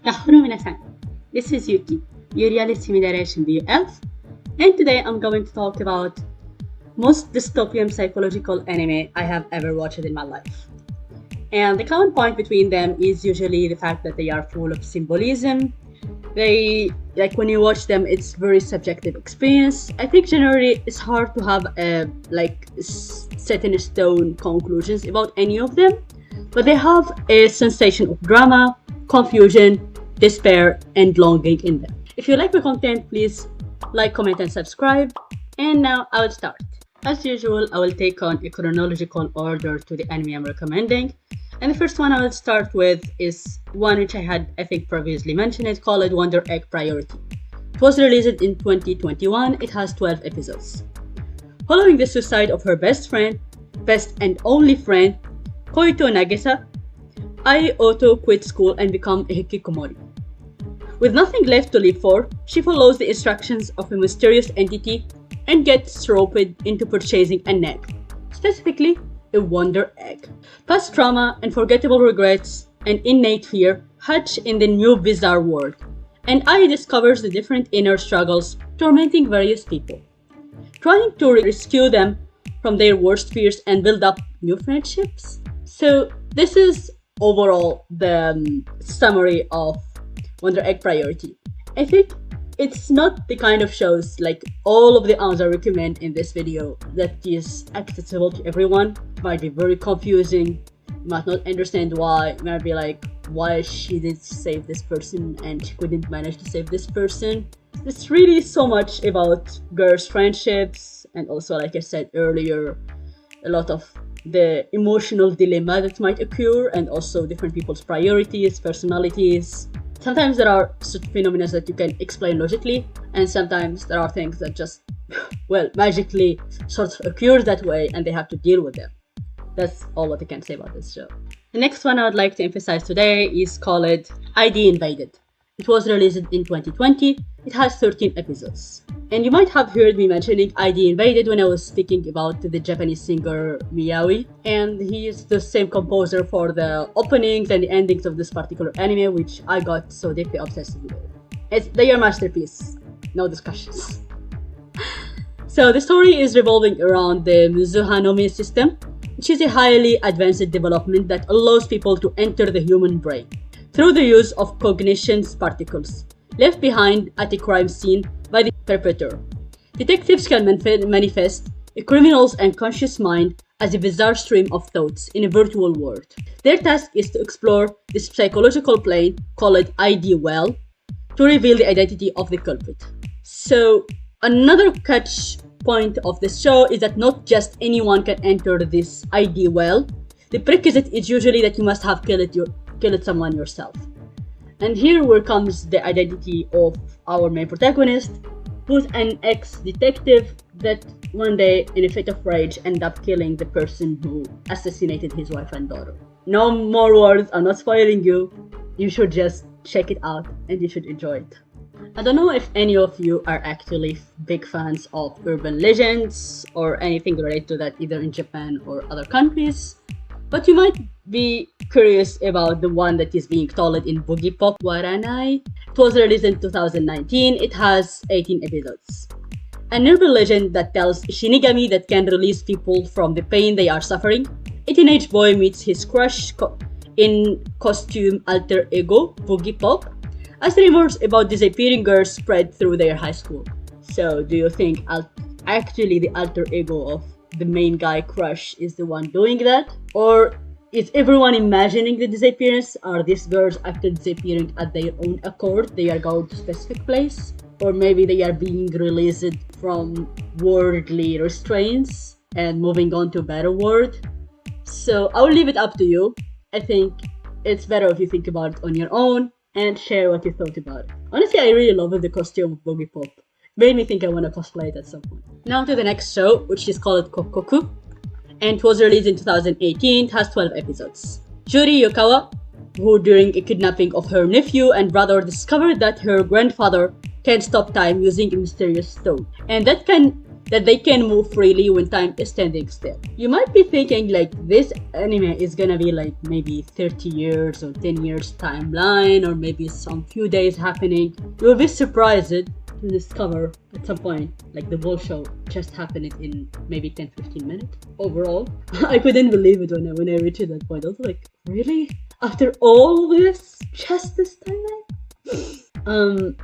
Yahoo minasan. This is Yuki, your reality simulation BF, and today I'm going to talk about most dystopian psychological anime I have ever watched in my life. And the common point between them is usually the fact that they are full of symbolism. They, like when you watch them, it's very subjective experience. I think generally it's hard to have set in stone conclusions about any of them, but they have a sensation of drama, confusion, despair, and longing in them. If you like my content, please like, comment, and subscribe. And now I will start. As usual, I will take on a chronological order to the anime I'm recommending. And the first one I will start with is one which I had, I think, previously mentioned. It's called Wonder Egg Priority. It was released in 2021. It has 12 episodes. Following the suicide of her best and only friend, Koito Nagisa, Ai Oto quit school and become a hikikomori. With nothing left to live for, she follows the instructions of a mysterious entity and gets roped into purchasing an egg, specifically a wonder egg. Past trauma, unforgettable regrets, and innate fear hatch in the new bizarre world, and Ai discovers the different inner struggles tormenting various people, trying to rescue them from their worst fears and build up new friendships. So this is overall the summary of Wonder Egg Priority. I think it's not the kind of shows like all of the others I recommend in this video that is accessible to everyone. It might be very confusing, you might not understand why, you might be like, why she did save this person and she couldn't manage to save this person. It's really so much about girls' friendships, and also, like I said earlier, a lot of the emotional dilemma that might occur, and also different people's priorities, personalities. Sometimes there are such phenomena that you can explain logically, and sometimes there are things that just, well, magically sort of occur that way and they have to deal with them. That's all what I can say about this show. The next one I would like to emphasize today is called ID Invaded. It was released in 2020. It has 13 episodes. And you might have heard me mentioning ID Invaded when I was speaking about the Japanese singer Miyawi. And he is the same composer for the openings and the endings of this particular anime, which I got so deeply obsessed with. They are masterpiece, no discussions. So the story is revolving around the Mizuhanome system, which is a highly advanced development that allows people to enter the human brain through the use of cognition's particles left behind at a crime scene by the perpetrator. Detectives can manifest a criminal's unconscious mind as a bizarre stream of thoughts in a virtual world. Their task is to explore this psychological plane called ID Well to reveal the identity of the culprit. So another catch point of this show is that not just anyone can enter this ID Well. The prerequisite is usually that you must have killed someone yourself. And here where comes the identity of our main protagonist, who's an ex-detective that one day, in a fit of rage, ended up killing the person who assassinated his wife and daughter. No more words, I'm not spoiling you. You should just check it out and you should enjoy it. I don't know if any of you are actually big fans of urban legends or anything related to that, either in Japan or other countries, but you might be curious about the one that is being told in Boogiepop, Warawanai. It was released in 2019. It has 18 episodes. An urban legend that tells a shinigami that can release people from the pain they are suffering. A teenage boy meets his crush in costume alter ego, Boogiepop, as rumors about disappearing girls spread through their high school. So do you think actually the alter ego of the main guy crush is the one doing that? Or is everyone imagining the disappearance? Are these girls actually disappearing at their own accord? They are going to a specific place? Or maybe they are being released from worldly restraints and moving on to a better world? So I will leave it up to you. I think it's better if you think about it on your own and share what you thought about it. Honestly, I really love the costume of Boogiepop. Made me think I want to cosplay it at some point. Now to the next show, which is called Kokkoku, and it was released in 2018. It has 12 episodes. Juri Yokawa, who during a kidnapping of her nephew and brother discovered that her grandfather can stop time using a mysterious stone, and that can that they can move freely when time is standing still. You might be thinking like this anime is gonna be like maybe 30 years or 10 years timeline, or maybe some few days happening. You will be surprised to discover at some point like the whole show just happened in maybe 10-15 minutes overall. I couldn't believe it when I reached that point. I was like, really? After all this? Just this timeline?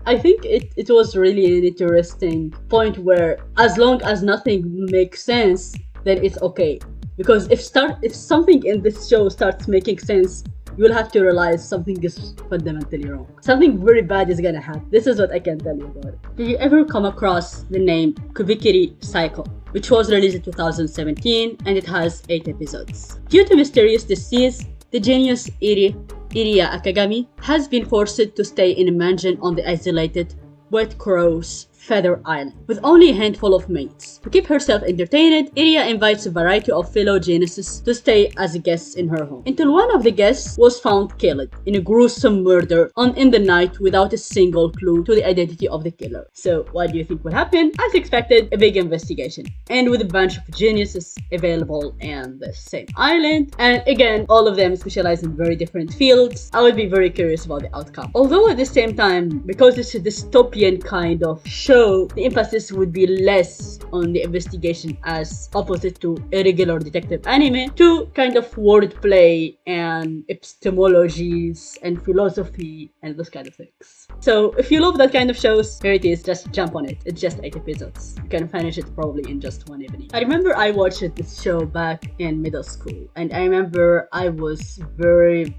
I think it was really an interesting point where as long as nothing makes sense, then it's okay. Because if something in this show starts making sense, you will have to realize something is fundamentally wrong. Something very bad is gonna happen. This is what I can tell you about it. Did you ever come across the name Kubikiri Cycle, which was released in 2017 and it has 8 episodes? Due to mysterious disease, the genius Iriya Akagami has been forced to stay in a mansion on the isolated Wet Crow's Feather Island, with only a handful of mates. To keep herself entertained, Iriya invites a variety of fellow geniuses to stay as guests in her home, until one of the guests was found killed in a gruesome murder in the night without a single clue to the identity of the killer. So what do you think would happen? As expected, a big investigation, and with a bunch of geniuses available in the same island, and again, all of them specialize in very different fields. I would be very curious about the outcome. Although at the same time, because it's a dystopian kind of show, the emphasis would be less on the investigation as opposite to a regular detective anime, to kind of wordplay and epistemologies and philosophy and those kind of things. So if you love that kind of shows, here it is, just jump on it. It's just 8 episodes. You can finish it probably in just one evening. I remember I watched this show back in middle school, and I remember I was very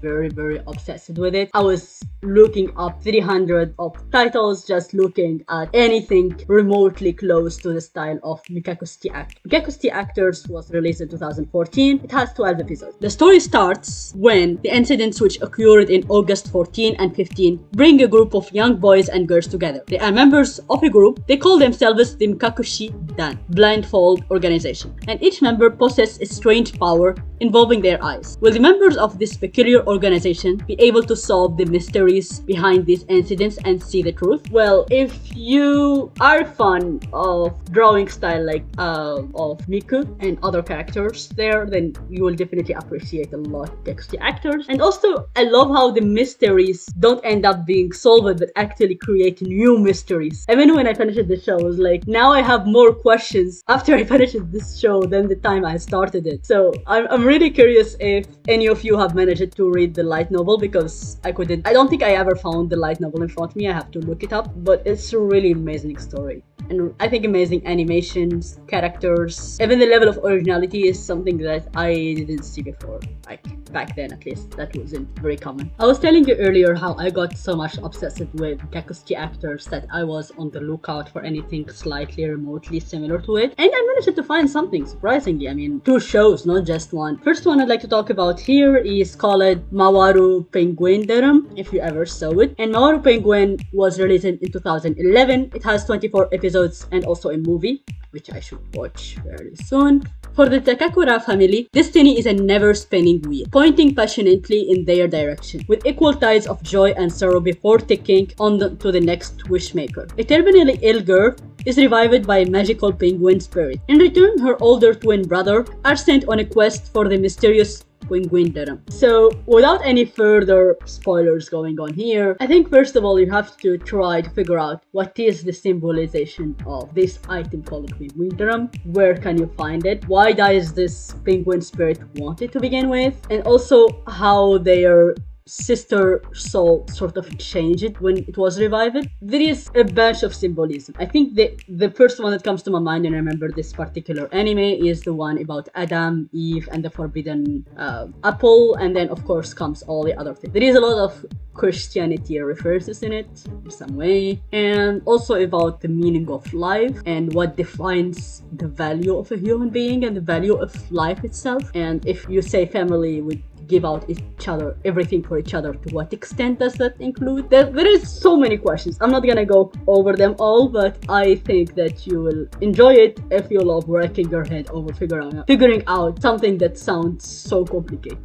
obsessed with it. I was looking up 300 of titles, just looking at anything remotely close to the style of Mekakucity Actors. Mekakucity Actors was released in 2014. It has 12 episodes. The story starts when the incidents which occurred in August 14 and 15 bring a group of young boys and girls together. They are members of a group. They call themselves the Mekakushi Dan, blindfold organization, and each member possesses a strange power involving their eyes. Will the members of this peculiar organization be able to solve the mysteries behind these incidents and see the truth? Well, if you are fond of drawing style like of Miku and other characters there, then you will definitely appreciate a lot Mekakucity Actors. And also, I love how the mysteries don't end up being solved but actually create new mysteries. Even when I finished the show, I was like, now I have more questions after I finished this show than the time I started it. So I'm really curious if any of you have managed to read the light novel, because I don't think I ever found the light novel in front of me. I have to look it up, but it's a really amazing story. And I think amazing animations, characters, even the level of originality is something that I didn't see before. Like, back then at least, that wasn't very common. I was telling you earlier how I got so much obsessed with Mekakucity Actors that I was on the lookout for anything slightly remotely similar to it. And I managed to find something, surprisingly. I mean, 2 shows, not just one. First one I'd like to talk about here is called Mawaru Penguindrum, if you ever saw it. And Mawaru Penguin was released in 2011. It has 24 episodes and also a movie, which I should watch very soon. For the Takakura family, destiny is a never-spinning wheel, pointing passionately in their direction, with equal tides of joy and sorrow before ticking on to the next wishmaker. A terminally ill girl is revived by a magical penguin spirit. In return, her older twin brother are sent on a quest for the mysterious Penguindrum. So, without any further spoilers going on here, I think first of all you have to try to figure out what is the symbolization of this item called Penguindrum. Where can you find it? Why does this penguin spirit want it to begin with? And also how their sister soul sort of changed when it was revived. There is a bunch of symbolism. I think the first one that comes to my mind when I remember this particular anime is the one about Adam, Eve, and the forbidden apple, and then of course comes all the other things. There is a lot of Christianity references in it in some way, and also about the meaning of life and what defines the value of a human being and the value of life itself. And if you say family would give out each other everything for each other? To what extent does that include? There is so many questions. I'm not gonna go over them all, but I think that you will enjoy it if you love wrecking your head over figuring out something that sounds so complicated.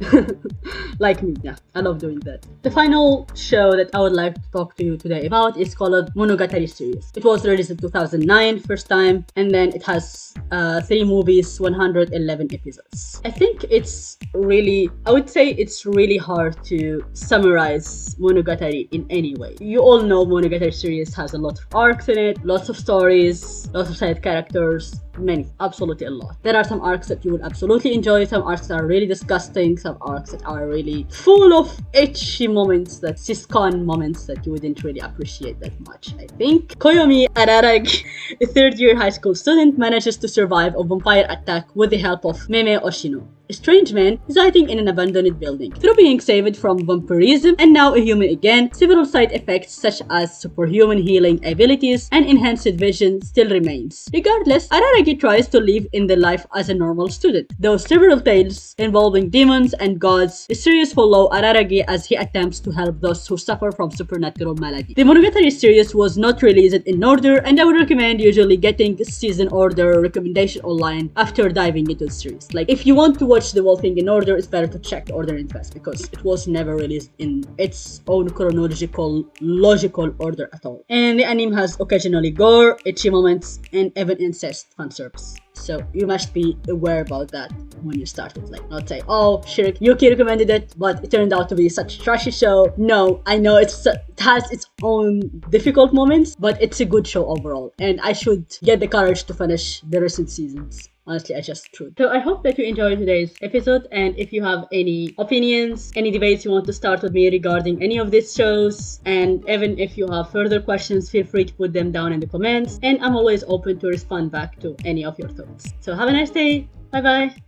Like me, yeah, I love doing that. The final show that I would like to talk to you today about is called Monogatari Series. It was released in 2009 first time, and then it has 3 movies, 111 episodes. I think I would say it's really hard to summarize Monogatari in any way. You all know Monogatari Series has a lot of arcs in it, lots of stories, lots of side characters, many, absolutely a lot. There are some arcs that you will absolutely enjoy, some arcs that are really disgusting, some arcs that are really full of ecchi moments, that siscon moments that you wouldn't really appreciate that much, I think. Koyomi Araragi, a third-year high school student, manages to survive a vampire attack with the help of Meme Oshino, a strange man residing in an abandoned building. Through being saved from vampirism and now a human again, several side effects such as superhuman healing abilities and enhanced vision still remains. Regardless, Araragi tries to live in the life as a normal student, though several tales involving demons and gods the series follow Araragi as he attempts to help those who suffer from supernatural malady. The Monogatari series was not released in order, and I would recommend usually getting season order recommendation online after diving into the series. Like, if you want to watch the whole thing in order, it's better to check the order in advance because it was never released in its own chronological, logical order at all. And the anime has occasionally gore, ecchi moments, and even incest fan service. So you must be aware about that when you start it. Like, not say, oh, Yuki recommended it, but it turned out to be such a trashy show. No, I know it has its own difficult moments, but it's a good show overall. And I should get the courage to finish the recent seasons. Honestly, I just should. So I hope that you enjoyed today's episode, and if you have any opinions, any debates you want to start with me regarding any of these shows, and even if you have further questions, feel free to put them down in the comments, and I'm always open to respond back to any of your thoughts. So have a nice day. Bye bye.